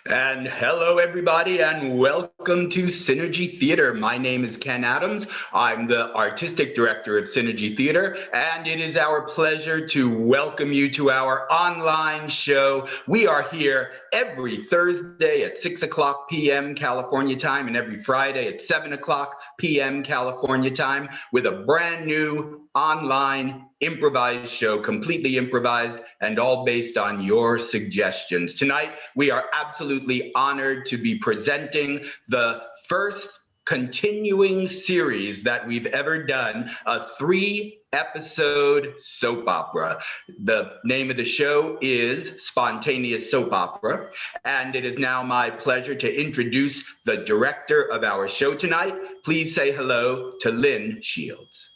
And hello, everybody, and welcome to Synergy Theater. My name is Ken Adams. I'm the artistic director of Synergy Theater, and it is our pleasure to welcome you to our online show. We are here every Thursday at 6 o'clock p.m. California time and every Friday at 7 o'clock p.m. California time with a brand new online improvised show, completely improvised and all based on your suggestions. Tonight, we are absolutely honored to be presenting the first continuing series that we've ever done, a 3-episode soap opera. The name of the show is Spontaneous Soap Opera, and it is now my pleasure to introduce the director of our show tonight. Please say hello to Lynn Shields.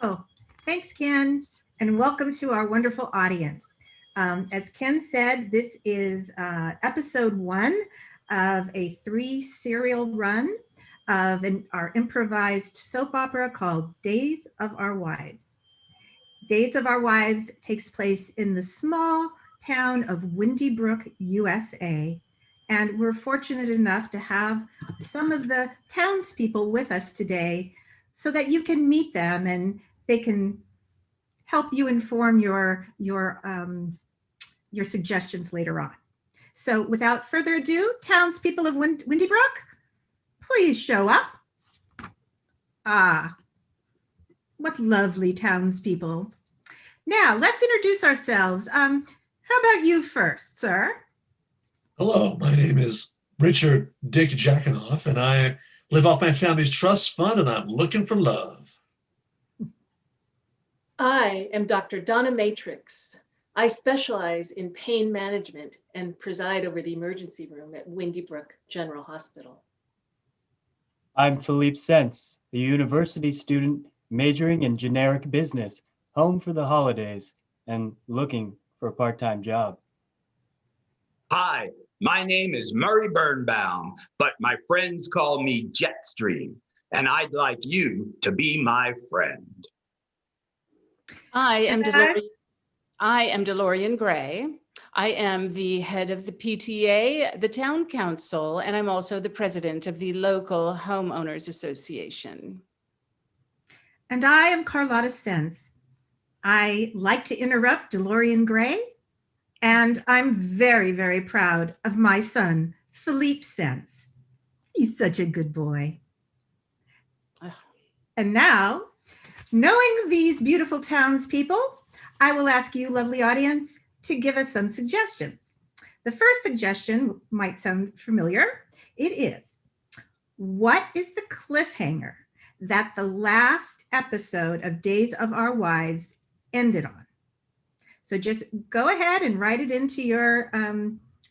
Hello, thanks Ken, and welcome to our wonderful audience. As Ken said, this is episode 1 of a 3-serial run of our improvised soap opera called Days of Our Wives. Days of Our Wives takes place in the small town of Windy Brook, USA, and we're fortunate enough to have some of the townspeople with us today so that you can meet them and they can help you inform your suggestions later on. So without further ado, townspeople of Windy Brook, please show up. Ah, what lovely townspeople. Now let's introduce ourselves. How about you first, sir? Hello, my name is Richard Dick Jackanoff, and I live off my family's trust fund, and I'm looking for love. I am Dr. Donna Matrix. I specialize in pain management and preside over the emergency room at Windy Brook General Hospital. I'm Philippe Sense, a university student majoring in generic business, home for the holidays, and looking for a part-time job. Hi, my name is Murray Birnbaum, but my friends call me Jetstream, and I'd like you to be my friend. I am DeLorean Gray. I am the head of the PTA, the town council, and I'm also the president of the local homeowners association. And I am Carlotta Sense. I like to interrupt DeLorean Gray, and I'm very, very proud of my son, Philippe Sense. He's such a good boy. And now, knowing these beautiful townspeople, I will ask you, lovely audience, to give us some suggestions. The first suggestion might sound familiar. It is, what is the cliffhanger that the last episode of Days of Our Wives ended on? So just go ahead and write it into your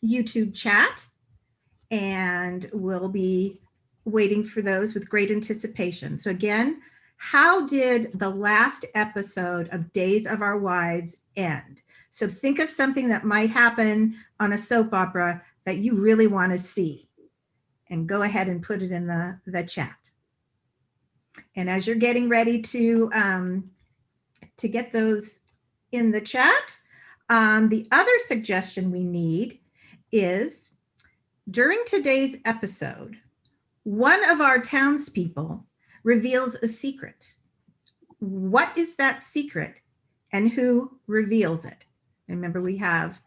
YouTube chat, and we'll be waiting for those with great anticipation. So again, how did the last episode of Days of Our Wives end? So think of something that might happen on a soap opera that you really want to see, and go ahead and put it in the chat. And as you're getting ready to get those in the chat, the other suggestion we need is, during today's episode, one of our townspeople reveals a secret. What is that secret, and who reveals it? Remember, we have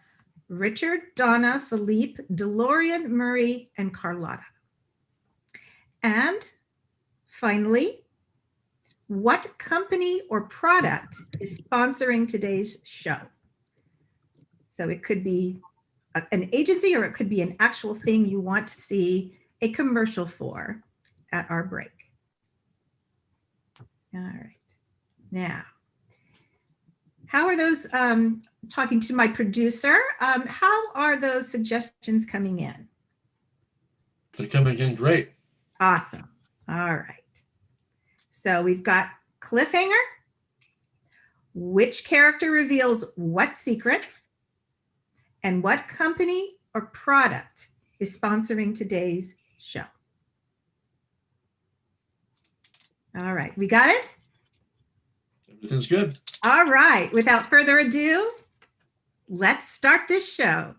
Richard, Donna, Philippe, DeLorean, Murray, and Carlotta. And finally, what company or product is sponsoring today's show? So it could be an agency, or it could be an actual thing you want to see a commercial for at our break. All right. Now, how are those, talking to my producer, how are those suggestions coming in? They're coming in great. Awesome. All right. So we've got cliffhanger. Which character reveals what secret? And what company or product is sponsoring today's show? All right, we got it? Everything's good. All right, without further ado, let's start this show.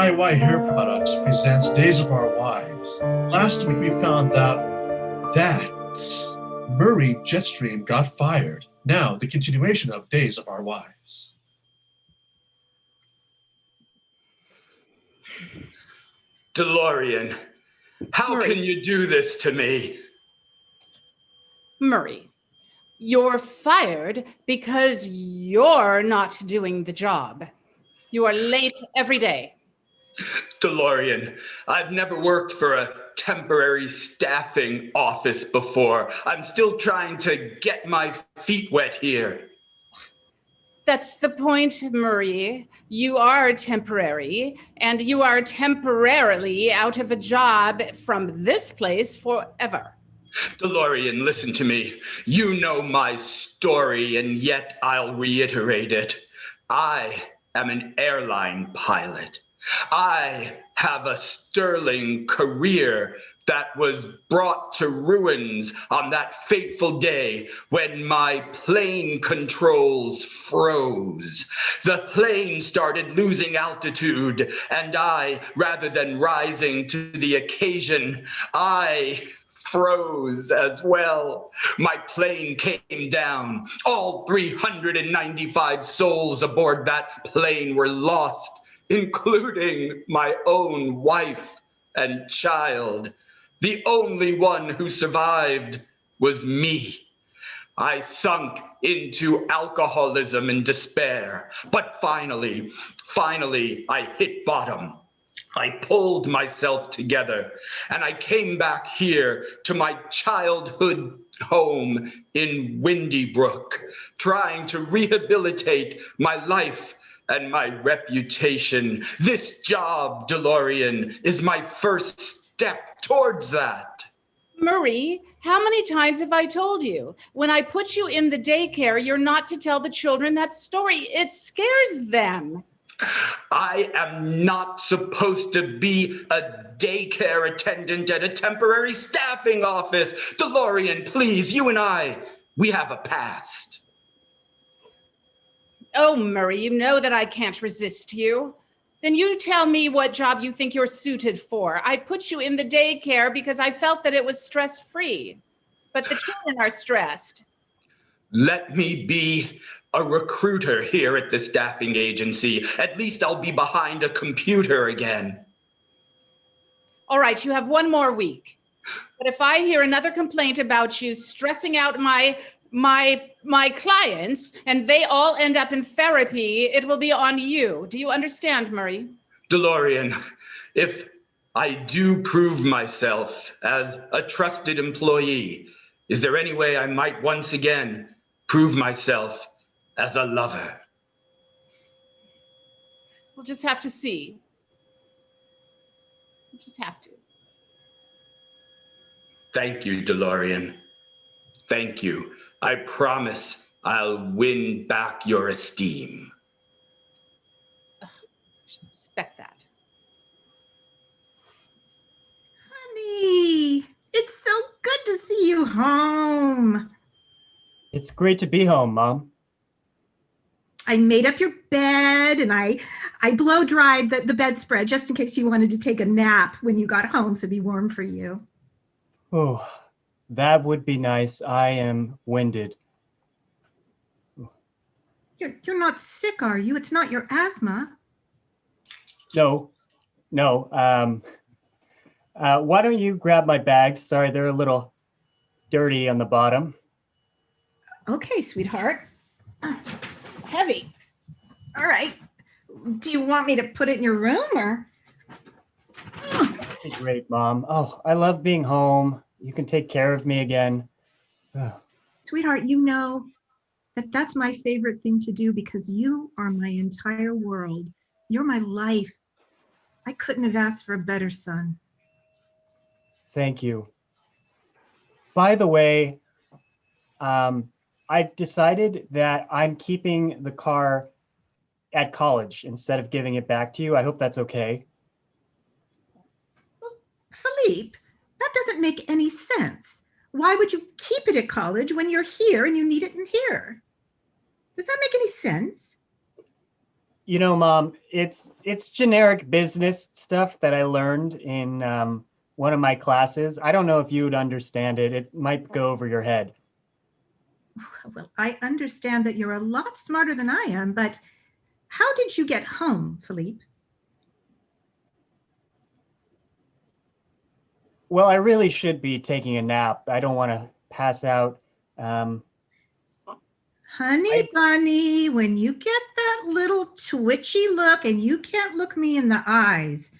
DIY Hair Products presents Days of Our Wives. Last week we found out that Murray Jetstream got fired. Now, the continuation of Days of Our Wives. DeLorean, how Murray. can you do this to me? Murray, you're fired because you're not doing the job. You are late every day. DeLorean, I've never worked for a temporary staffing office before. I'm still trying to get my feet wet here. That's the point, Murray. You are temporary, and you are temporarily out of a job from this place forever. DeLorean, listen to me. You know my story, and yet I'll reiterate it. I am an airline pilot. I have a sterling career that was brought to ruins on that fateful day when my plane controls froze. The plane started losing altitude, and I, rather than rising to the occasion, I froze as well. My plane came down. All 395 souls aboard that plane were lost, including my own wife and child. The only one who survived was me. I sunk into alcoholism and despair, but finally, I hit bottom. I pulled myself together and I came back here to my childhood home in Windy Brook, trying to rehabilitate my life and my reputation. This job, DeLorean, is my first step towards that. Murray, how many times have I told you? When I put you in the daycare, you're not to tell the children that story. It scares them. I am not supposed to be a daycare attendant at a temporary staffing office. DeLorean, please, you and I, we have a past. Oh, Murray, you know that I can't resist you. Then you tell me what job you think you're suited for. I put you in the daycare because I felt that it was stress-free, but the children are stressed. Let me be a recruiter here at the staffing agency. At least I'll be behind a computer again. All right, you have one more week. But if I hear another complaint about you stressing out my clients and they all end up in therapy, it will be on you. Do you understand, Murray? DeLorean, if I do prove myself as a trusted employee, is there any way I might once again prove myself as a lover? We'll just have to see. We'll just have to. Thank you, DeLorean. Thank you. I promise I'll win back your esteem. Ugh, I should expect that. Honey, it's so good to see you home. It's great to be home, Mom. I made up your bed and I blow dried the bedspread just in case you wanted to take a nap when you got home, so it'd be warm for you. Oh, that would be nice. I am winded. You're not sick, are you? It's not your asthma. No. Why don't you grab my bags? Sorry, they're a little dirty on the bottom. Okay, sweetheart. Heavy. All right. Do you want me to put it in your room or? Great, Mom. Oh, I love being home. You can take care of me again. Sweetheart, you know that's my favorite thing to do because you are my entire world. You're my life. I couldn't have asked for a better son. Thank you. By the way, I decided that I'm keeping the car at college instead of giving it back to you. I hope that's okay. Well, Philippe, that doesn't make any sense. Why would you keep it at college when you're here and you need it in here? Does that make any sense? You know, Mom, it's generic business stuff that I learned in one of my classes. I don't know if you would understand it. It might go over your head. Well, I understand that you're a lot smarter than I am, but how did you get home, Philippe? Well, I really should be taking a nap. I don't want to pass out. Honey bunny, when you get that little twitchy look and you can't look me in the eyes,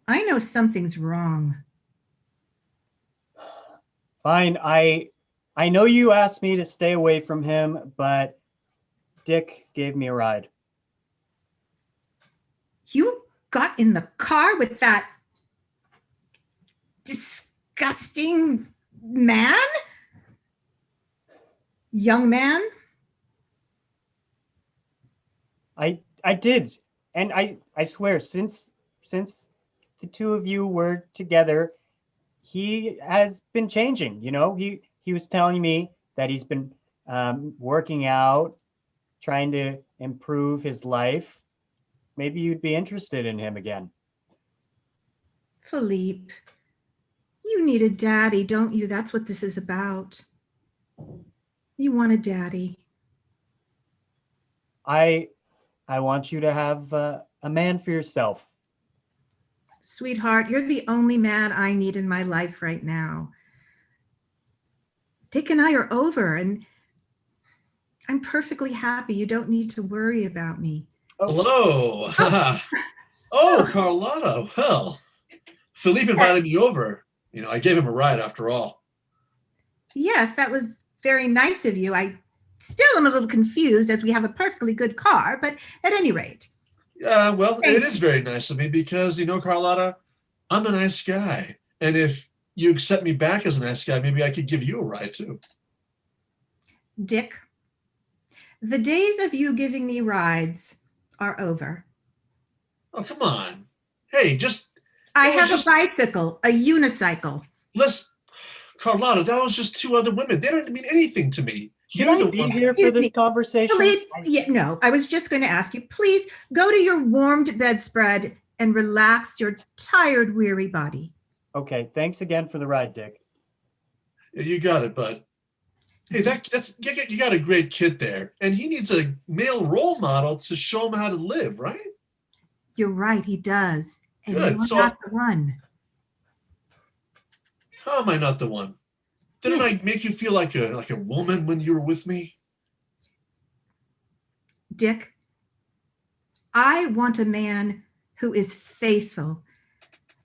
I know something's wrong. Fine. I know you asked me to stay away from him, but Dick gave me a ride. You got in the car with that disgusting man? Young man? I did. And I swear, since the two of you were together, he has been changing. You know, he was telling me that he's been working out, trying to improve his life. Maybe you'd be interested in him again. Philippe, you need a daddy, don't you? That's what this is about. You want a daddy. I want you to have a man for yourself. Sweetheart, you're the only man I need in my life right now. Dick and I are over, and I'm perfectly happy. You don't need to worry about me. Hello. Oh, Carlotta. Well, Philippe invited me over. You know, I gave him a ride after all. Yes, that was very nice of you. I still am a little confused as we have a perfectly good car, but at any rate. Yeah, well, Thank it is very nice of me because, you know, Carlotta, I'm a nice guy. And if you accept me back as a nice guy, maybe I could give you a ride too. Dick, the days of you giving me rides are over. Oh, come on. Hey, I it was have just- a bicycle, a unicycle. let's, Carlotta, that was just two other women. They don't mean anything to me. Should You're I the be one. here for Excuse this me, conversation? Philippe, no, I was just going to ask you, please go to your warmed bedspread and relax your tired, weary body. Okay, thanks again for the ride, Dick. You got it, bud. Hey, you got a great kid there, and he needs a male role model to show him how to live, right? You're right, he does. And Good, you're so- not the one. How am I not the one? Didn't I make you feel like a woman when you were with me? Dick, I want a man who is faithful.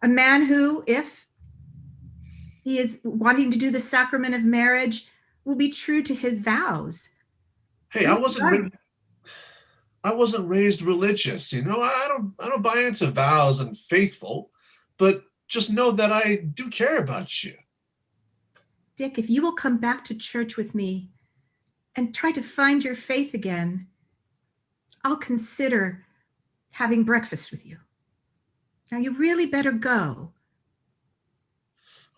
A man who, if he is wanting to do the sacrament of marriage, will be true to his vows. Hey, I wasn't raised religious, you know. I don't buy into vows and faithful, but just know that I do care about you. Dick, if you will come back to church with me and try to find your faith again, I'll consider having breakfast with you. Now you really better go.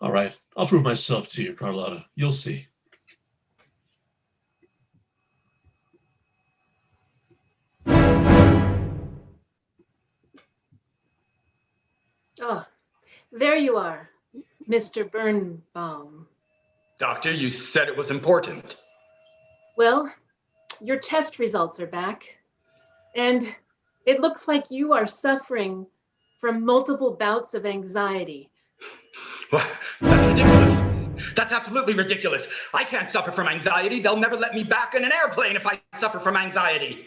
All right, I'll prove myself to you, Carlotta. You'll see. Oh, there you are, Mr. Birnbaum. Doctor, you said it was important. Well, your test results are back, and it looks like you are suffering from multiple bouts of anxiety. Well, that's ridiculous. That's absolutely ridiculous. I can't suffer from anxiety. They'll never let me back in an airplane if I suffer from anxiety.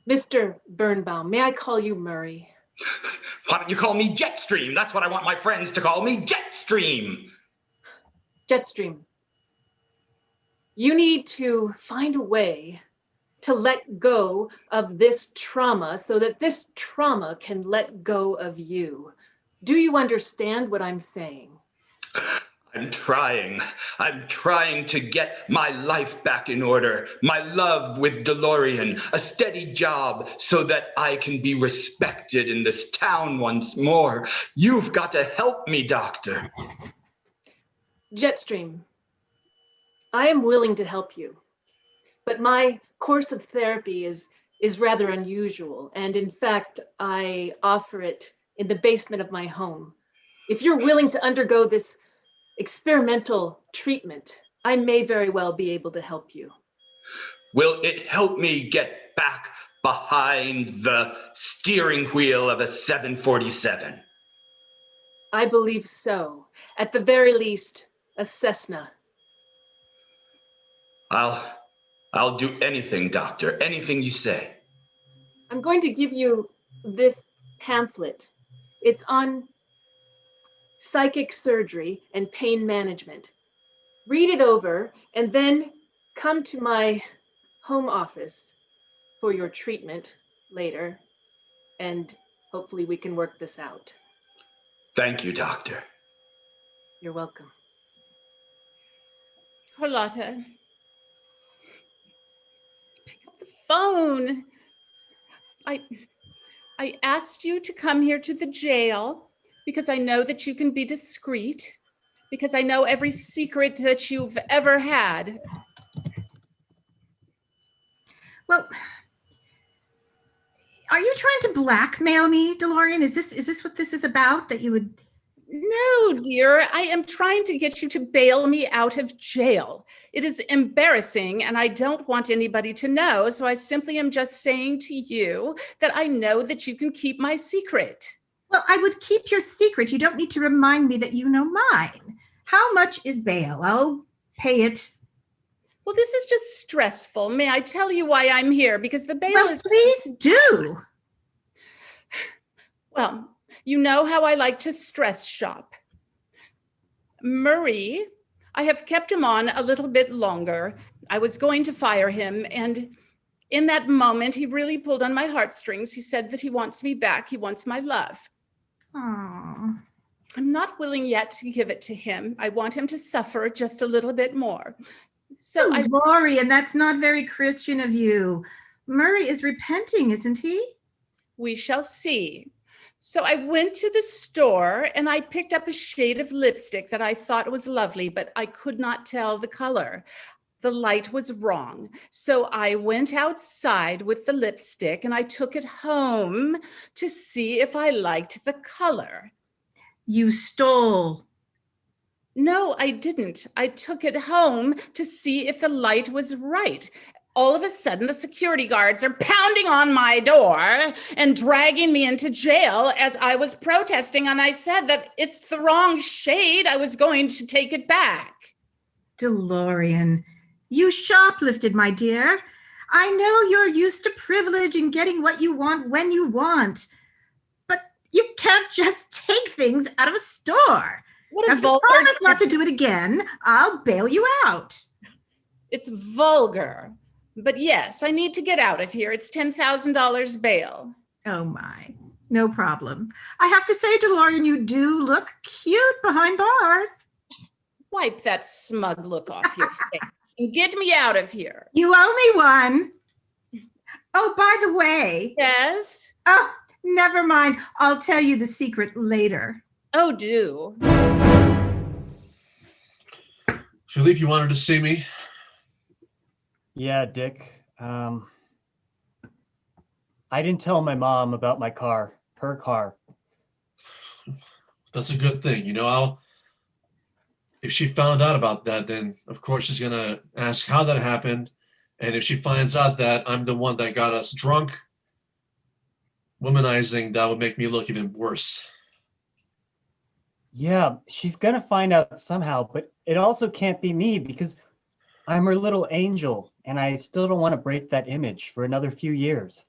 Mr. Birnbaum, may I call you Murray? Why don't you call me Jetstream? That's what I want my friends to call me, Jetstream. Jetstream, you need to find a way to let go of this trauma so that this trauma can let go of you. Do you understand what I'm saying? I'm trying. I'm trying to get my life back in order, my love with DeLorean, a steady job so that I can be respected in this town once more. You've got to help me, Doctor. Jetstream, I am willing to help you, but my course of therapy is is rather unusual. And in fact, I offer it in the basement of my home. If you're willing to undergo this experimental treatment, I may very well be able to help you. Will it help me get back behind the steering wheel of a 747? I believe so. At the very least, a Cessna. I'll do anything, doctor, anything you say. I'm going to give you this pamphlet. It's on psychic surgery and pain management. Read it over and then come to my home office for your treatment later, and hopefully we can work this out. Thank you, doctor. You're welcome. Carlotta, pick up the phone. I asked you to come here to the jail because I know that you can be discreet, because I know every secret that you've ever had. Well, are you trying to blackmail me, DeLorean? Is this what this is about? That you would... No, dear, I am trying to get you to bail me out of jail. It is embarrassing and I don't want anybody to know. So I simply am just saying to you that I know that you can keep my secret. Well, I would keep your secret. You don't need to remind me that you know mine. How much is bail? I'll pay it. Well, this is just stressful. May I tell you why I'm here? Because the bail Well, is... please do. Well, you know how I like to stress shop. Murray, I have kept him on a little bit longer. I was going to fire him, and in that moment, he really pulled on my heartstrings. He said that he wants me back. He wants my love. Aww. I'm not willing yet to give it to him. I want him to suffer just a little bit more. So Lori, and that's not very Christian of you. Murray is repenting, isn't he? We shall see. So I went to the store and I picked up a shade of lipstick that I thought was lovely, but I could not tell the color. The light was wrong. So I went outside with the lipstick and I took it home to see if I liked the color. You stole. No, I didn't. I took it home to see if the light was right. All of a sudden, the security guards are pounding on my door and dragging me into jail as I was protesting. And I said that it's the wrong shade. I was going to take it back. DeLorean, you shoplifted, my dear. I know you're used to privilege and getting what you want when you want, but you can't just take things out of a store. What Now, a if you vulgar... promise not to do it again, I'll bail you out. It's vulgar. But yes, I need to get out of here. It's $10,000 bail. Oh my, no problem. I have to say, DeLorean, you do look cute behind bars. Wipe that smug look off your face and get me out of here. You owe me one. Oh, by the way. Yes? Oh, never mind. I'll tell you the secret later. Oh, do. Philippe, you wanted to see me? Yeah, Dick. I didn't tell my mom about my car, her car. That's a good thing. You know, if she found out about that, then of course she's going to ask how that happened. And if she finds out that I'm the one that got us drunk, womanizing, that would make me look even worse. Yeah, she's going to find out somehow, but it also can't be me because I'm her little angel, and I still don't want to break that image for another few years.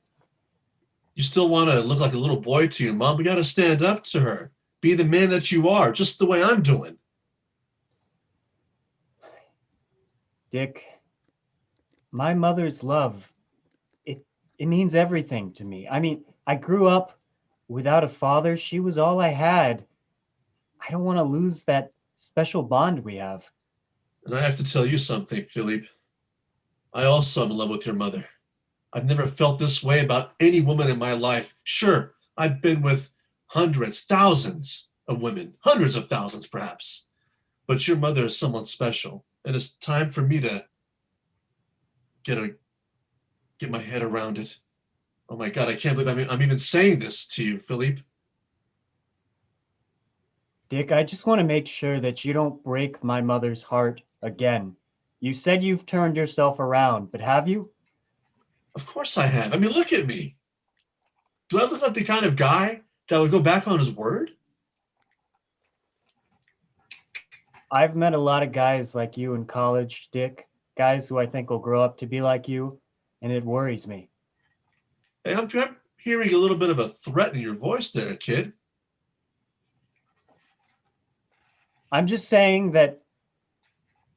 You still want to look like a little boy to your mom. We got to stand up to her. Be the man that you are, just the way I'm doing. Dick, my mother's love, it means everything to me. I mean, I grew up without a father. She was all I had. I don't want to lose that special bond we have. And I have to tell you something, Philippe. I also am in love with your mother. I've never felt this way about any woman in my life. Sure, I've been with hundreds, thousands of women, hundreds of thousands perhaps. But your mother is someone special. And it's time for me to get my head around it. Oh my God, I can't believe I'm even saying this to you, Philippe. Dick, I just want to make sure that you don't break my mother's heart again. You said you've turned yourself around, but have you? Of course I have. I mean, look at me. Do I look like the kind of guy that would go back on his word? I've met a lot of guys like you in college, Dick. Guys who I think will grow up to be like you, and it worries me. Hey, I'm hearing a little bit of a threat in your voice there, kid. I'm just saying that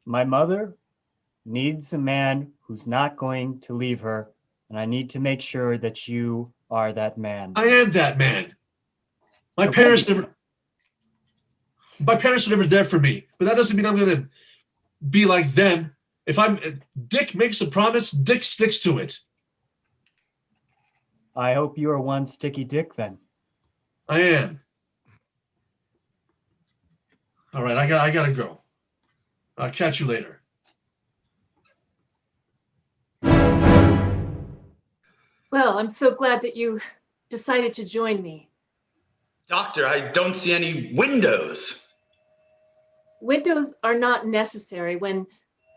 my mother needs a man who's not going to leave her, and I need to make sure that you are that man. I am that man. My Okay. My parents were never there for me, but that doesn't mean I'm gonna be like them. If Dick makes a promise, Dick sticks to it. I hope you are one sticky dick then. I am. All right, I gotta go. I'll catch you later. Well, I'm so glad that you decided to join me. Doctor, I don't see any windows. Windows are not necessary when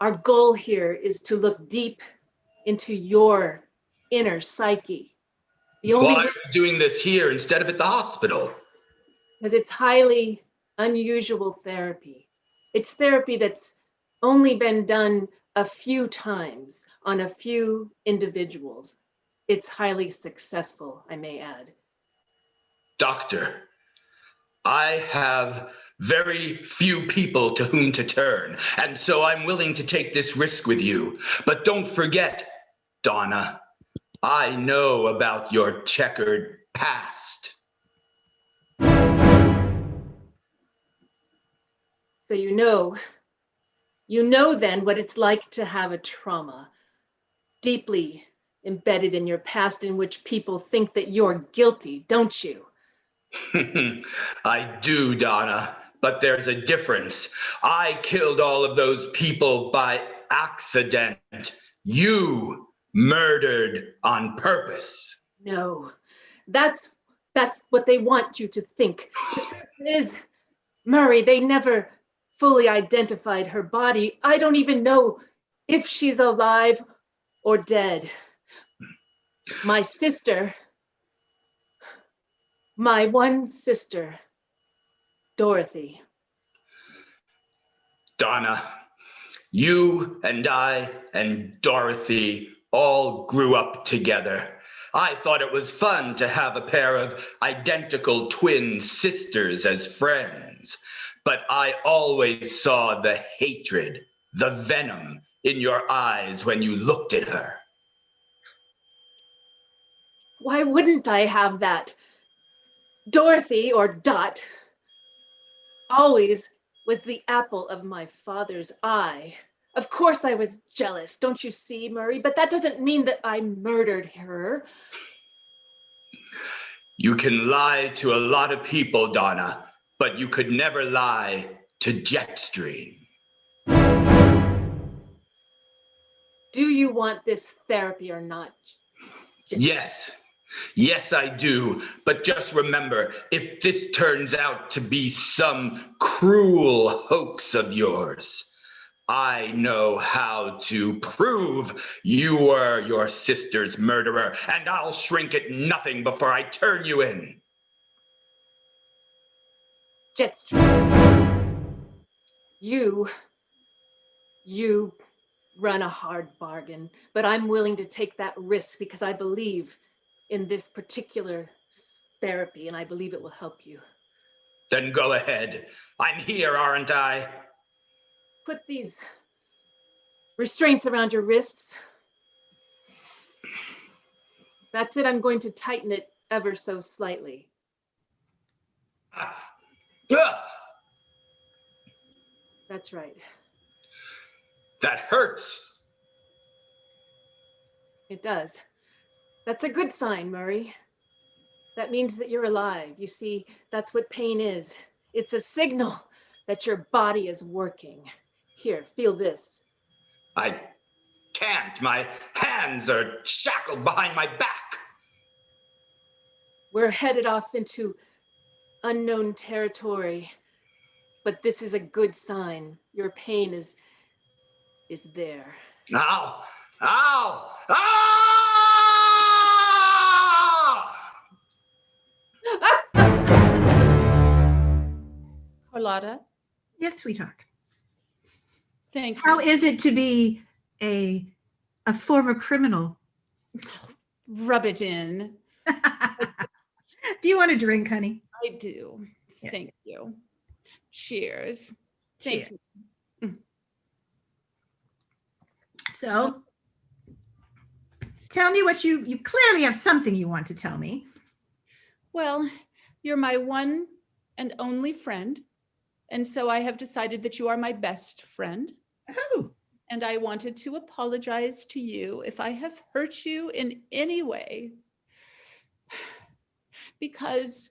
our goal here is to look deep into your inner psyche. Why are you doing this here instead of at the hospital? Because it's highly unusual therapy. It's therapy that's only been done a few times on a few individuals. It's highly successful, I may add. Doctor, I have very few people to whom to turn, and so I'm willing to take this risk with you. But don't forget, Donna, I know about your checkered past. So you know then what it's like to have a trauma deeply embedded in your past in which people think that you're guilty, don't you? I do, Donna, but there's a difference. I killed all of those people by accident. You murdered on purpose. No, that's what they want you to think. The truth is, Murray, they never fully identified her body. I don't even know if she's alive or dead. My sister, my one sister, Dorothy. Donna, you and I and Dorothy all grew up together. I thought it was fun to have a pair of identical twin sisters as friends, but I always saw the hatred, the venom in your eyes when you looked at her. Why wouldn't I have that? Dorothy, or Dot, always was the apple of my father's eye. Of course I was jealous, don't you see, Murray? But that doesn't mean that I murdered her. You can lie to a lot of people, Donna, but you could never lie to Jetstream. Do you want this therapy or not? Yes. Yes, I do. But just remember, if this turns out to be some cruel hoax of yours, I know how to prove you were your sister's murderer, and I'll shrink at nothing before I turn you in. Jetstream, you run a hard bargain, but I'm willing to take that risk because I believe in this particular therapy, and I believe it will help you. Then go ahead. I'm here, aren't I? Put these restraints around your wrists. That's it. I'm going to tighten it ever so slightly. That's right. That hurts. It does. That's a good sign, Murray. That means that you're alive. You see, that's what pain is. It's a signal that your body is working. Here, feel this. I can't. My hands are shackled behind my back. We're headed off into unknown territory, but this is a good sign. Your pain is there. Ow! Ow! Ow! Carlotta, Yes, sweetheart. thank How you. is it to be a former criminal? Rub it in. Do you want a drink, honey? I do. Yeah. Thank you. Cheers. Cheers. Thank you. So, tell me what you clearly have something you want to tell me. Well, you're my one and only friend. And so I have decided that you are my best friend. Oh, And I wanted to apologize to you if I have hurt you in any way, because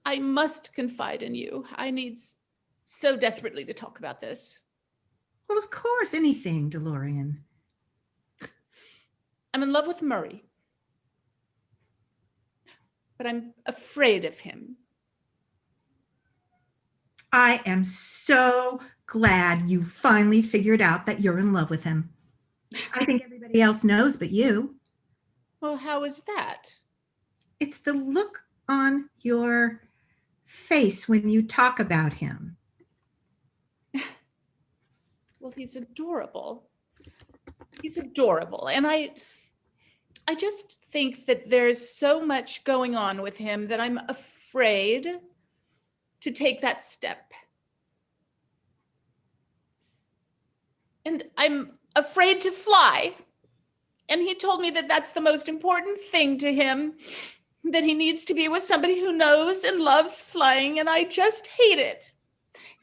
I must confide in you. I need so desperately to talk about this. well, of course, anything, DeLorean. I'm in love with Murray, but I'm afraid of him. I am so glad you finally figured out that you're in love with him. I think everybody else knows but you. Well, how is that? It's the look on your face when you talk about him. Well, he's adorable. He's adorable. And I just think that there's so much going on with him that I'm afraid to take that step. And I'm afraid to fly. And he told me that that's the most important thing to him, that he needs to be with somebody who knows and loves flying, and I just hate it.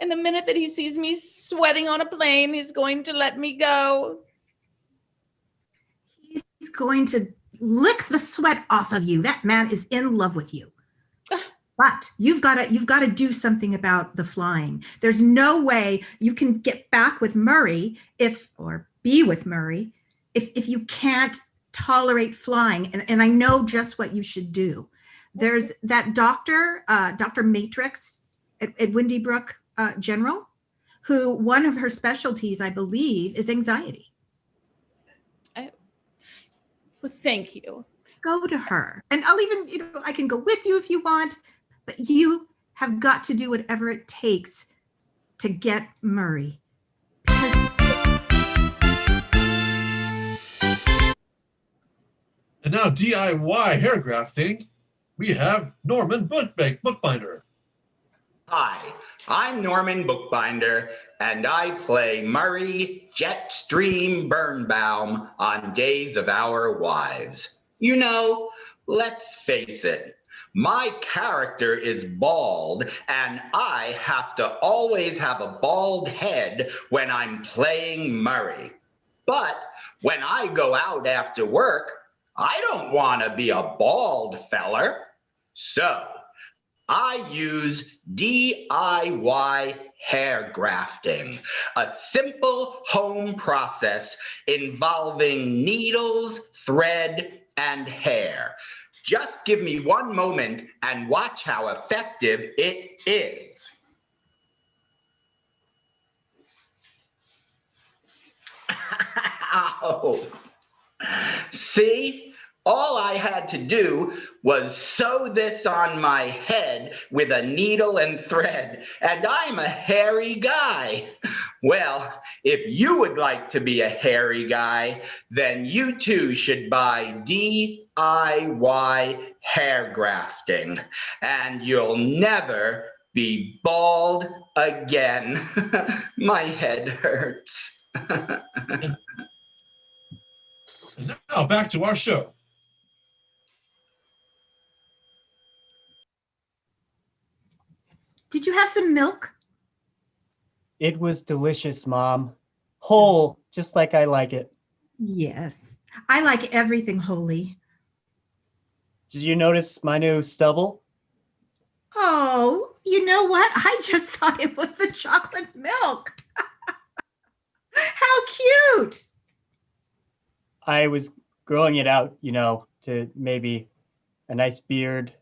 And the minute that he sees me sweating on a plane, he's going to let me go. He's going to lick the sweat off of you. That man is in love with you. But you've got to do something about the flying. There's no way you can get back with Murray or be with Murray if you can't tolerate flying. And I know just what you should do. There's that doctor, Dr. Matrix at Windy Brook General, who one of her specialties, I believe, is anxiety. Well, thank you. Go to her. And I'll even, I can go with you if you want, but you have got to do whatever it takes to get Murray. And now DIY hair grafting, we have Norman Bookbinder. Hi, I'm Norman Bookbinder, and I play Murray Jetstream Birnbaum on Days of Our Wives. You know, let's face it, my character is bald, and I have to always have a bald head when I'm playing Murray. But when I go out after work, I don't want to be a bald feller. So I use DIY hair grafting, a simple home process involving needles, thread, and hair. Just give me one moment and watch how effective it is. Ow. See? All I had to do was sew this on my head with a needle and thread, and I'm a hairy guy. Well, if you would like to be a hairy guy, then you too should buy DIY hair grafting, and you'll never be bald again. My head hurts. And now back to our show. Did you have some milk? It was delicious, Mom. Whole, just like I like it. Yes. I like everything holy. Did you notice my new stubble? Oh, you know what? I just thought it was the chocolate milk. How cute. I was growing it out, to maybe a nice beard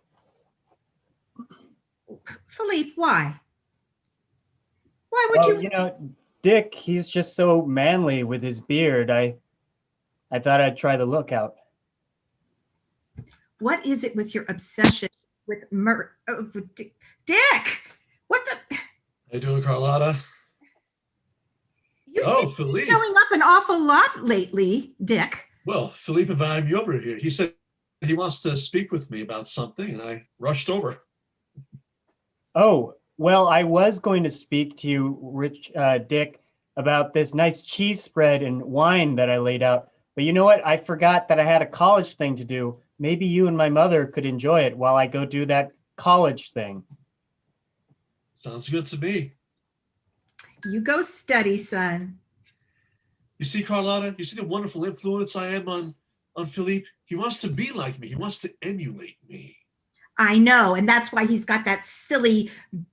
Philippe, why? Why would Oh, you? Dick, he's just so manly with his beard. I thought I'd try the look out. What is it with your obsession with with Dick? What the? How you doing, Carlotta? You seem Oh, to be Philippe. showing up an awful lot lately, Dick. Well, Philippe invited me over here. He said he wants to speak with me about something, and I rushed over. Oh, well, I was going to speak to you, Dick, about this nice cheese spread and wine that I laid out. But you know what? I forgot that I had a college thing to do. Maybe you and my mother could enjoy it while I go do that college thing. Sounds good to me. You go study, son. You see, Carlotta, you see the wonderful influence I am on Philippe? He wants to be like me. He wants to emulate me. I know, and that's why he's got that silly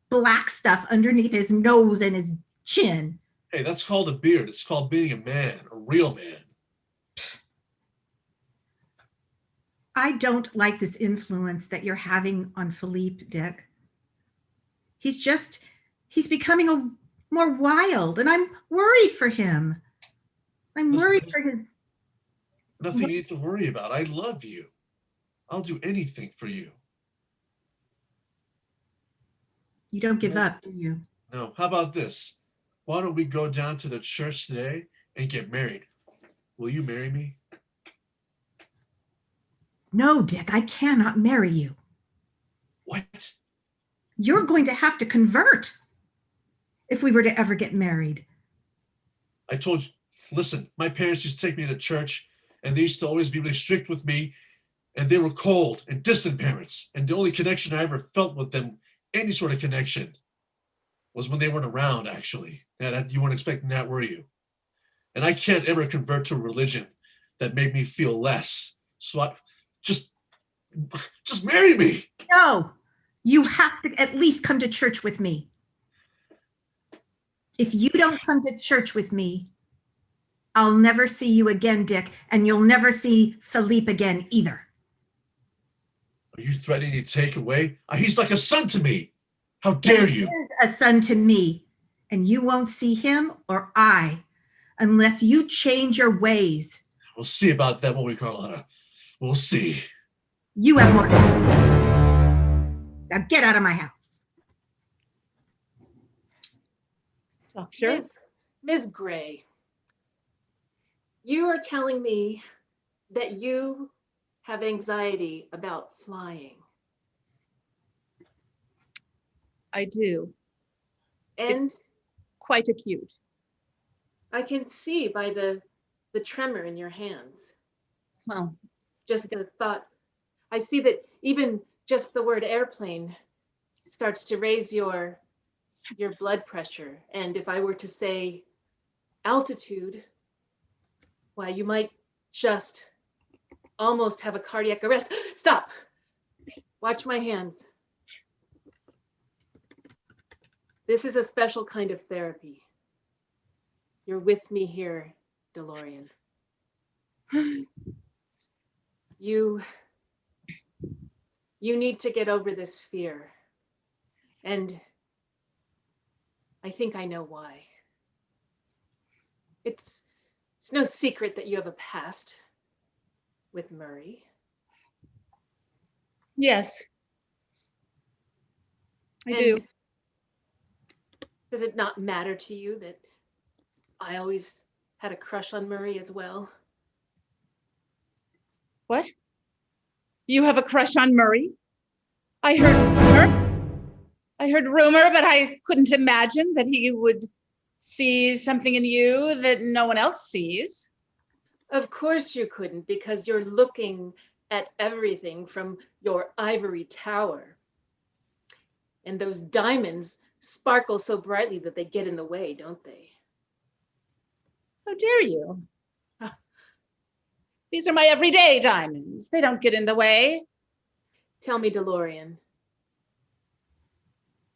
black stuff underneath his nose and his chin. Hey, that's called a beard. It's called being a man, a real man. I don't like this influence that you're having on Philippe, Dick. He's becoming more wild, and I'm worried for him. I'm worried for his. Nothing you need to worry about. I love you. I'll do anything for you. You don't give up, do you? No. How about this? Why don't we go down to the church today and get married? Will you marry me? No, Dick, I cannot marry you. What? You're going to have to convert if we were to ever get married. I told you, listen, my parents used to take me to church, and they used to always be really strict with me, and they were cold and distant parents. And the only connection I ever felt with them, any sort of connection, was when they weren't around, actually. You weren't expecting that, were you? And I can't ever convert to a religion that made me feel less. So I just marry me. No, you have to at least come to church with me. If you don't come to church with me, I'll never see you again, Dick, and you'll never see Philippe again either. Are you threatening to take away? He's like a son to me. How dare you? He is a son to me, and you won't see him or I unless you change your ways. We'll see about that, won't we, Carlotta? We'll see. You have more. Now get out of my house. Doctor? Ms. Gray, you are telling me that you have anxiety about flying. I do. And It's quite acute. I can see by the tremor in your hands. Well, Just the thought. I see that even just the word airplane starts to raise your blood pressure. And if I were to say altitude, why, you might just almost have a cardiac arrest. Stop. Watch my hands. This is a special kind of therapy. You're with me here, DeLorean. You need to get over this fear. And I think I know why. It's no secret that you have a past with Murray. yes. I do. Does it not matter to you that I always had a crush on Murray as well? What? You have a crush on Murray? I heard rumor, but I couldn't imagine that he would see something in you that no one else sees. Of course you couldn't, because you're looking at everything from your ivory tower. And those diamonds sparkle so brightly that they get in the way, don't they? How dare you? These are my everyday diamonds. They don't get in the way. Tell me, DeLorean,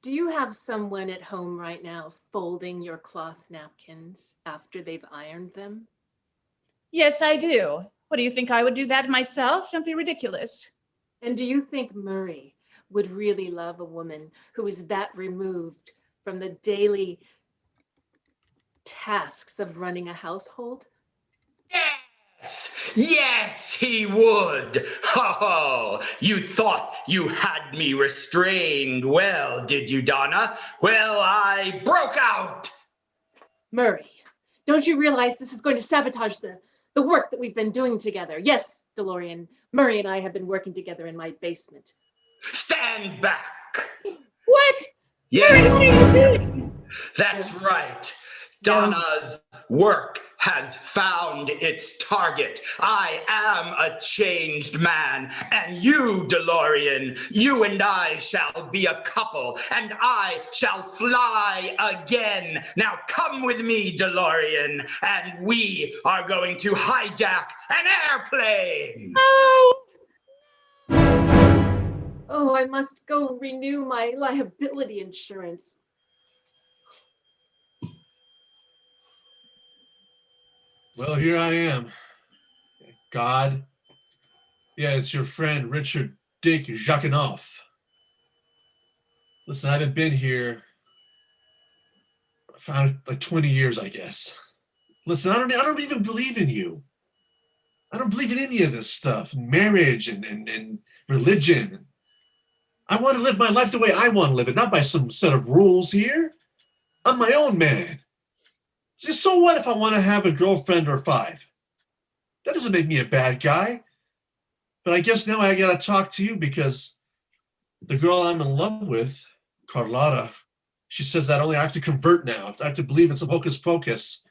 do you have someone at home right now folding your cloth napkins after they've ironed them? Yes, I do. What, do you think I would do that myself? Don't be ridiculous. And do you think Murray would really love a woman who is that removed from the daily tasks of running a household? Yes, he would. Oh, you thought you had me restrained well, did you, Donna? Well, I broke out. Murray, don't you realize this is going to sabotage the work that we've been doing together? Yes, DeLorean, Murray and I have been working together in my basement. Stand back. What? Yes, Murray, what are you doing? that's right. No. Donna's work has found its target. I am a changed man, and you, DeLorean, you and I shall be a couple, and I shall fly again. Now come with me, DeLorean, and we are going to hijack an airplane. Oh, I must go renew my liability insurance. Well, here I am. God. Yeah, it's your friend, Richard Dick Jacquinoff. Listen, I haven't been here. I found it like 20 years, I guess. Listen, I don't even believe in you. I don't believe in any of this stuff, marriage and religion. I want to live my life the way I want to live it, not by some set of rules here. I'm my own man. Just so what if I want to have a girlfriend or 5? That doesn't make me a bad guy. But I guess now I got to talk to you because the girl I'm in love with, Carlotta, she says that only I have to convert now. I have to believe in some hocus pocus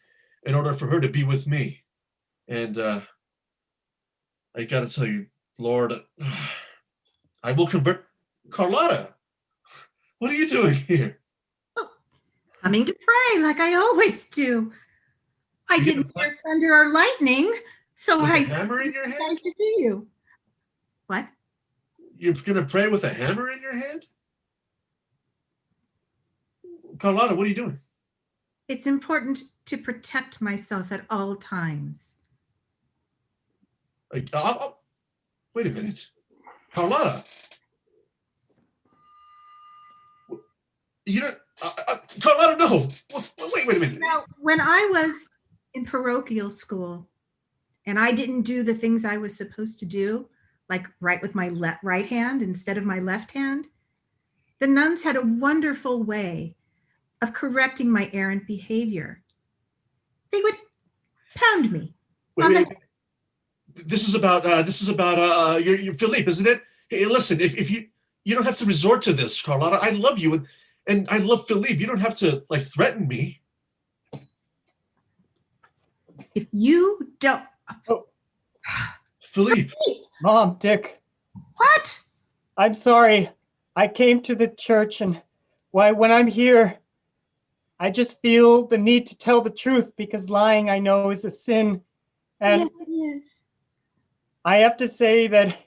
in order for her to be with me. And I got to tell you, Lord, I will convert. Carlotta, what are you doing here? Coming to pray like I always do. I didn't hear thunder or lightning, so With I a hammer in your hand? nice to see you. What? You're going to pray with a hammer in your hand? Carlotta, what are you doing? It's important to protect myself at all times. Wait a minute. Carlotta. You don't... Carlotta, no. Wait a minute. Now, when I was in parochial school and I didn't do the things I was supposed to do, like write with my right hand instead of my left hand, the nuns had a wonderful way of correcting my errant behavior. They would pound me. Wait. This is about your Philippe, isn't it? Hey, listen, if you don't have to resort to this, Carlotta. I love you and I love Philippe. You don't have to like threaten me. If you don't... Oh. Philippe. Mom, Dick, What? I'm sorry. I came to the church and when I'm here, I just feel the need to tell the truth because lying, I know, is a sin. And Yes, it is. I have to say that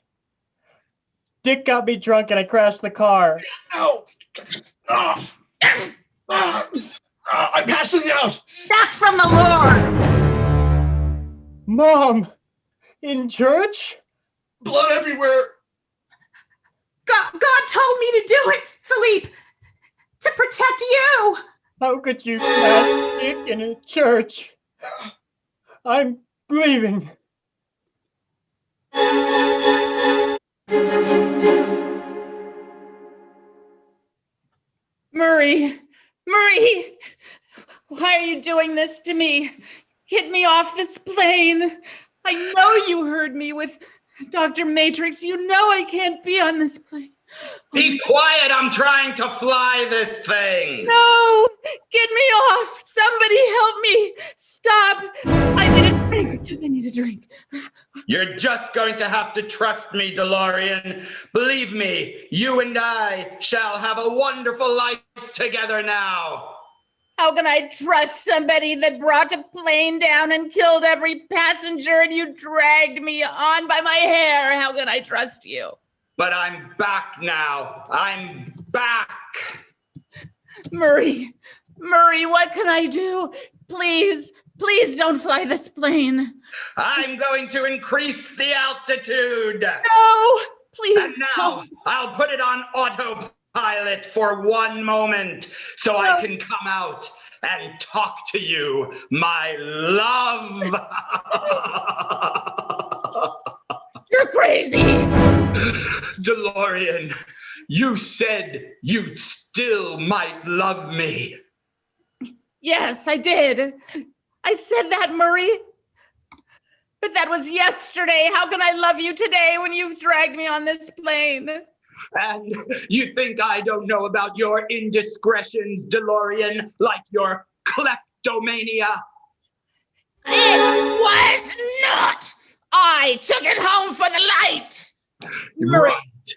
Dick got me drunk and I crashed the car. No. I'm passing out. That's from the Lord. Mom, in church? Blood everywhere. God told me to do it, Philippe, to protect you. How could you smash Dick in a church? I'm leaving. Murray, why are you doing this to me? Get me off this plane. I know you heard me with Dr. Matrix. You know I can't be on this plane. Be quiet, I'm trying to fly this thing. No, get me off. Somebody help me. Stop. I need a drink. You're just going to have to trust me, DeLorean. Believe me, you and I shall have a wonderful life together now. How can I trust somebody that brought a plane down and killed every passenger and you dragged me on by my hair? How can I trust you? But I'm back now. I'm back. Murray, what can I do? Please don't fly this plane. I'm going to increase the altitude. No, Please. And now I'll put it on autopilot for one moment so I can come out and talk to you, my love. You're crazy. DeLorean, you said you still might love me. Yes, I did. I said that, Murray. But that was yesterday. How can I love you today when you've dragged me on this plane? And you think I don't know about your indiscretions, DeLorean, like your kleptomania? It was not. I took it home for the light. Murray. Right.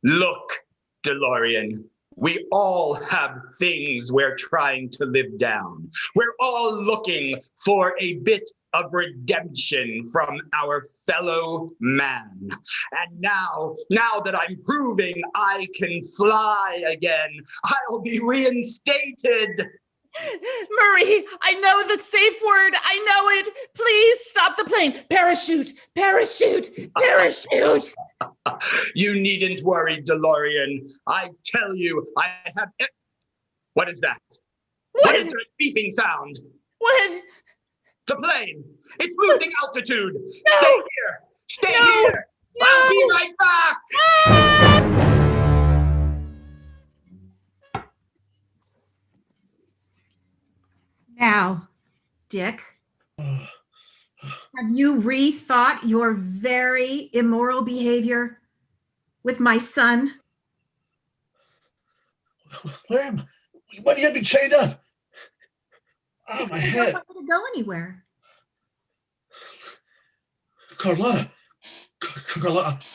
Look, DeLorean, we all have things we're trying to live down. We're all looking for a bit of redemption from our fellow man. And now that I'm proving I can fly again, I'll be reinstated. Murray, I know the safe word. I know it. Please stop the plane. Parachute, parachute, parachute. You needn't worry, DeLorean. I tell you, I have... What is that? What is that beeping sound? What? The plane. It's losing altitude. No. Stay here. Stay here. No. I'll be right back. Now, Dick, have you rethought your very immoral behavior with my son? Why do you have me chained up? Oh, my I head. don't want you to go anywhere. Carlotta,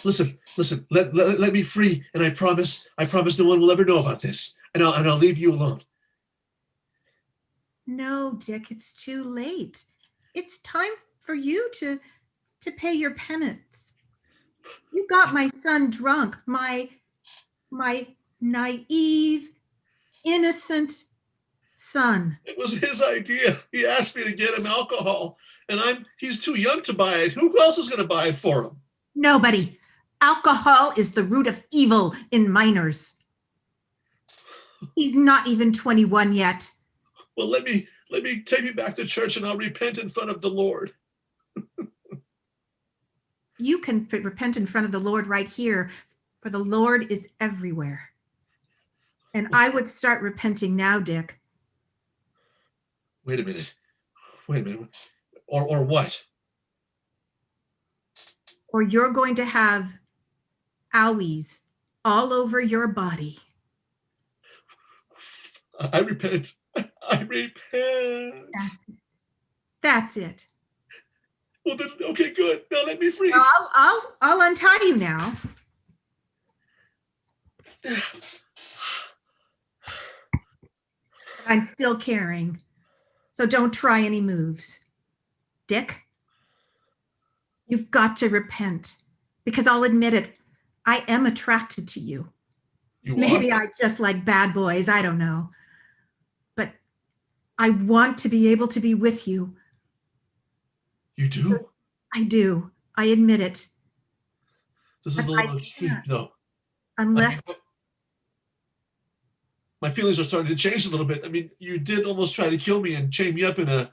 listen, let me free, and I promise no one will ever know about this, and I'll leave you alone. No, Dick, it's too late. It's time for you to pay your penance. You got my son drunk, my naive, innocent son. It was his idea. He asked me to get him alcohol, and he's too young to buy it. Who else is going to buy it for him? Nobody. Alcohol is the root of evil in minors. He's not even 21 yet. Well, let me take me back to church, and I'll repent in front of the Lord. You can repent in front of the Lord right here, for the Lord is everywhere. And I would start repenting now, Dick. Wait a minute. Or what? Or you're going to have owies all over your body. I repent. I repent. That's it. Well, then, okay, good. Now let me free. Now, I'll untie you now. I'm still caring, so don't try any moves. Dick, you've got to repent, because I'll admit it, I am attracted to you. Maybe I just like bad boys, I don't know. But I want to be able to be with you. You do? I do. I admit it. This is a little extreme, though. Unless... my feelings are starting to change a little bit. I mean, you did almost try to kill me and chain me up in a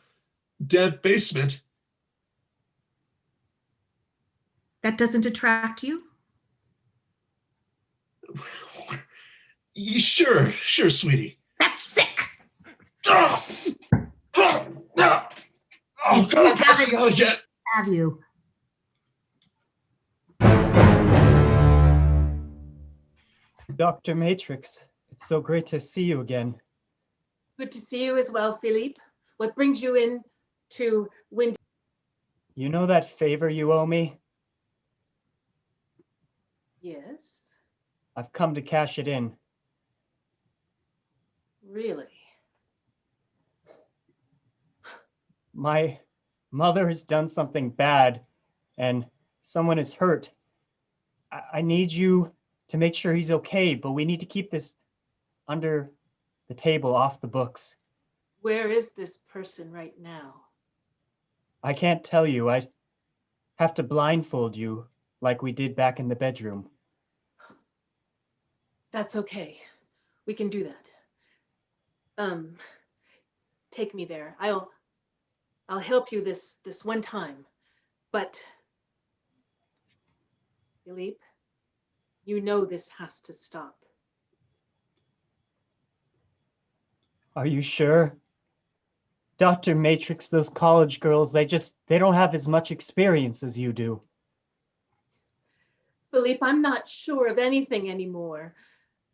damp basement. That doesn't attract you? Sure, sweetie. That's sick. Oh, God, I'm passing out again. Have you? Dr. Matrix, it's so great to see you again. Good to see you as well, Philippe. What brings you in to Wind? You know that favor you owe me? Yes, I've come to cash it in. really? My mother has done something bad and someone is hurt. I need you to make sure he's okay, but we need to keep this under the table, off the books. Where is this person right now? I can't tell you. I have to blindfold you like we did back in the bedroom. That's okay. We can do that. Take me there. I'll help you this one time. But Philippe, you know this has to stop. Are you sure? Dr. Matrix, those college girls, they don't have as much experience as you do. Philippe, I'm not sure of anything anymore.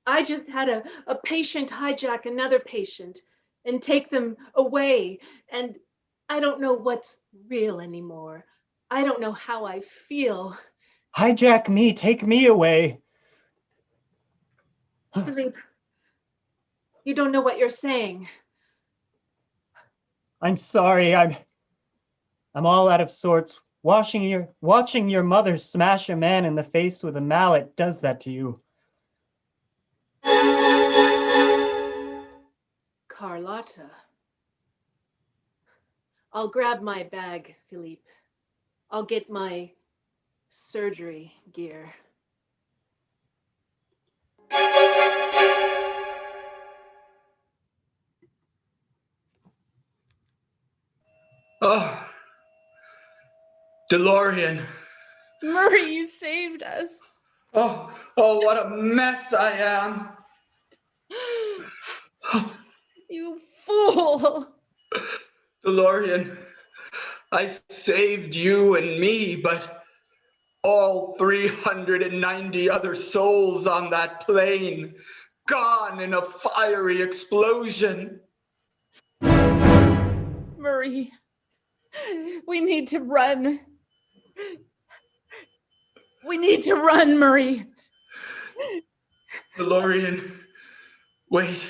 I just had a patient hijack another patient and take them away. And I don't know what's real anymore. I don't know how I feel. Hijack me, take me away. Philippe, you don't know what you're saying. I'm sorry, I'm all out of sorts. Watching your mother smash a man in the face with a mallet does that to you. Carlotta. I'll grab my bag, Philippe. I'll get my surgery gear. Oh, DeLorean. Murray, you saved us. Oh, what a mess I am. You fool. DeLorean, I saved you and me, but all 390 other souls on that plane gone in a fiery explosion. Murray, we need to run. We need to run, Murray. DeLorean, wait.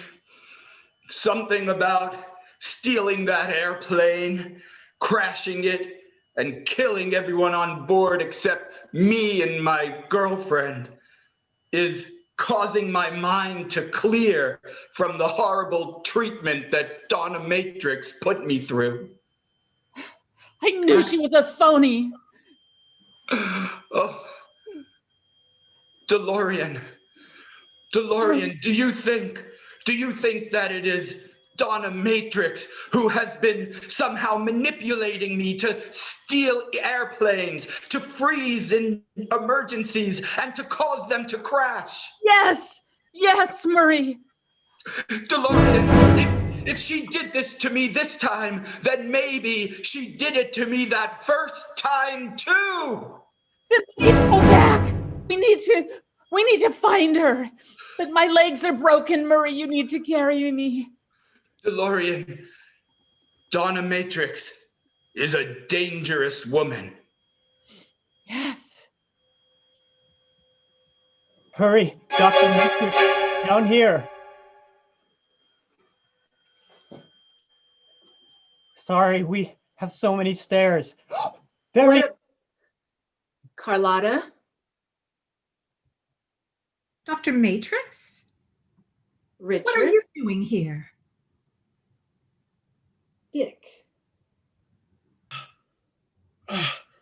Something about stealing that airplane, crashing it, and killing everyone on board except me and my girlfriend is causing my mind to clear from the horrible treatment that Donna Matrix put me through. I knew she was a phony. Oh, DeLorean, do you think that it is Donna Matrix who has been somehow manipulating me to steal airplanes, to freeze in emergencies, and to cause them to crash? Yes, Murray. DeLorean, if she did this to me this time, then maybe she did it to me that first time too. Then we need to go back. We need to find her. But my legs are broken, Murray. You need to carry me. DeLorean, Donna Matrix is a dangerous woman. Yes. Hurry, Dr. Matrix, down here. Sorry, we have so many stairs. Carlotta? Dr. Matrix? Richard? What are you doing here? Dick.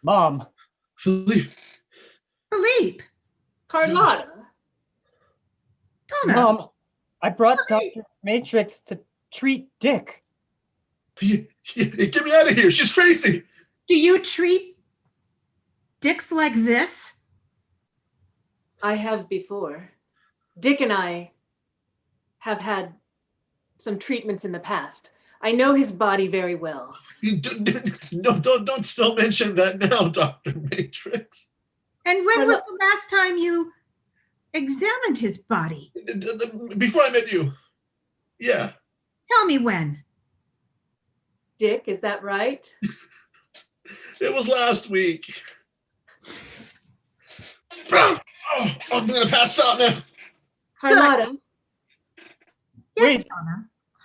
Mom. Philippe. Philippe. Carlotta? Donna. Mom, I brought Philippe. Dr. Matrix to treat Dick. Get me out of here. She's crazy. Do you treat dicks like this? I have before. Dick and I have had some treatments in the past. I know his body very well. No, don't still mention that now, Dr. Matrix. And when was the last time you examined his body? Before I met you. Yeah. Tell me when. Dick, is that right? It was last week. Oh, I'm going to pass out now. Carlotta, Yes, Wait.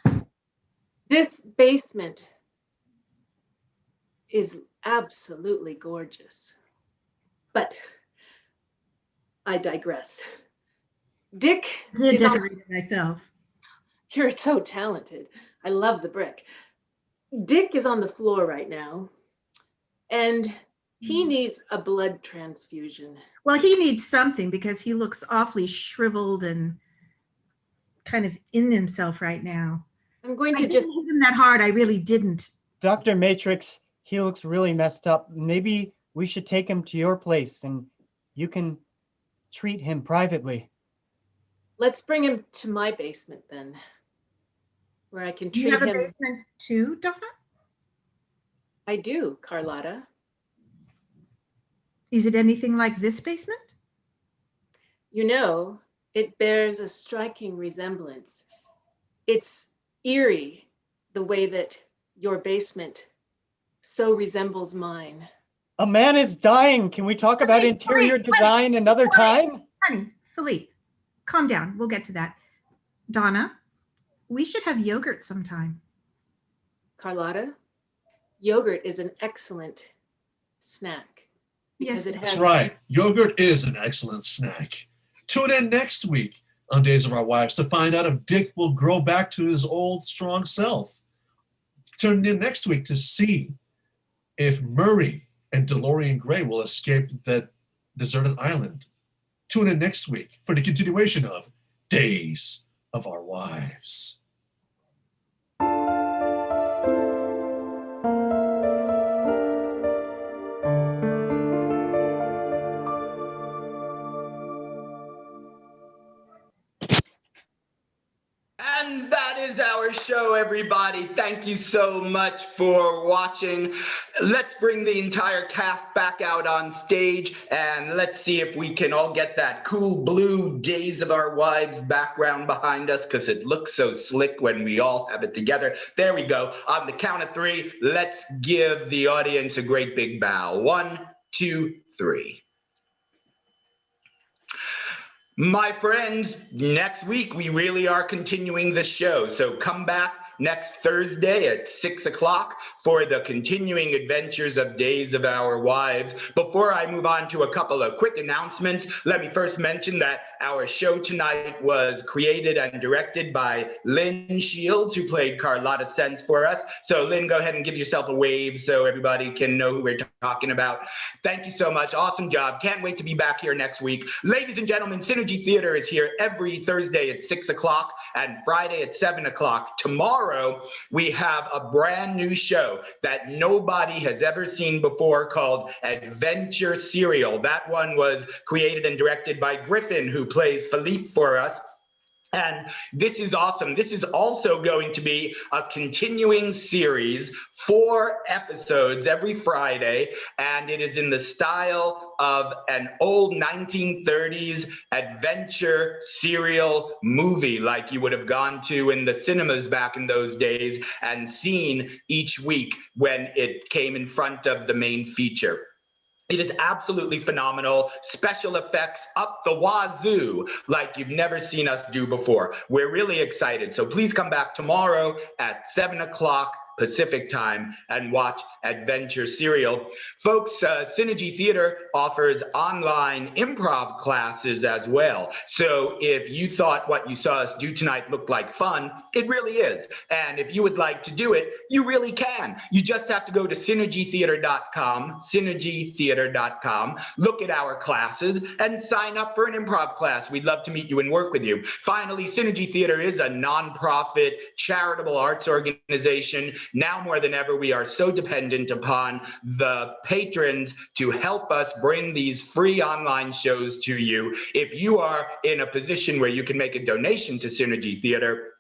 Donna. this basement is absolutely gorgeous. But I digress. Dick I did is on, decorate it myself. you're so talented. I love the brick. Dick is on the floor right now, and he needs a blood transfusion. Well, he needs something because he looks awfully shriveled and kind of in himself right now. I'm going I to didn't just, hit him that hard. I really didn't. Dr. Matrix, he looks really messed up. Maybe we should take him to your place and you can treat him privately. let's bring him to my basement then, where I can You treat have a him. basement too, Donna? I do, Carlotta. Is it anything like this basement? You know, it bears a striking resemblance. It's eerie the way that your basement so resembles mine. A man is dying. Can we talk about interior design another time? Honey, Philippe, calm down. We'll get to that. Donna, we should have yogurt sometime. Carlotta, yogurt is an excellent snack because Yes, it That's has. right. Yogurt is an excellent snack. Tune in next week on Days of Our Wives to find out if Dick will grow back to his old strong self. Tune in next week to see if Murray and DeLorean Gray will escape that deserted island. Tune in next week for the continuation of Days of Our Wives. And that is our show, everybody. Thank you so much for watching. Let's bring the entire cast back out on stage and let's see if we can all get that cool blue Days of Our Wives background behind us because it looks so slick when we all have it together. There we go. On the count of three, let's give the audience a great big bow. 1, 2, 3. My friends, next week we really are continuing the show, so come back next Thursday at 6 o'clock for the continuing adventures of Days of Our Wives. Before I move on to a couple of quick announcements, let me first mention that our show tonight was created and directed by Lynn Shields, who played Carlotta Sense for us. So Lynn, go ahead and give yourself a wave so everybody can know who we're talking about. Thank you so much. Awesome job. Can't wait to be back here next week. Ladies and gentlemen, Synergy Theater is here every Thursday at 6 o'clock and Friday at 7 o'clock. Tomorrow, we have a brand new show that nobody has ever seen before called Adventure Serial. That one was created and directed by Griffin, who plays Philippe for us. And this is awesome. This is also going to be a continuing series, 4 episodes every Friday, and it is in the style of an old 1930s adventure serial movie like you would have gone to in the cinemas back in those days and seen each week when it came in front of the main feature. It is absolutely phenomenal. Special effects up the wazoo, like you've never seen us do before. We're really excited. So please come back tomorrow at 7 o'clock Pacific time and watch Adventure Serial. Folks, Synergy Theater offers online improv classes as well. So if you thought what you saw us do tonight looked like fun, it really is. And if you would like to do it, you really can. You just have to go to synergytheater.com, synergytheater.com, look at our classes and sign up for an improv class. We'd love to meet you and work with you. Finally, Synergy Theater is a nonprofit charitable arts organization. Now more than ever, we are so dependent upon the patrons to help us bring these free online shows to you. If you are in a position where you can make a donation to Synergy Theater,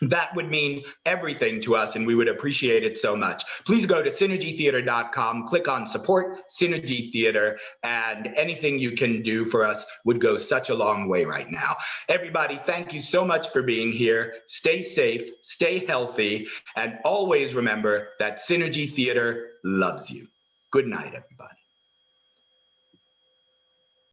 that would mean everything to us, and we would appreciate it so much. Please go to synergytheater.com, click on support Synergy Theater, and anything you can do for us would go such a long way right now. Everybody, thank you so much for being here. Stay safe, stay healthy, and always remember that Synergy Theater loves you. Good night, everybody.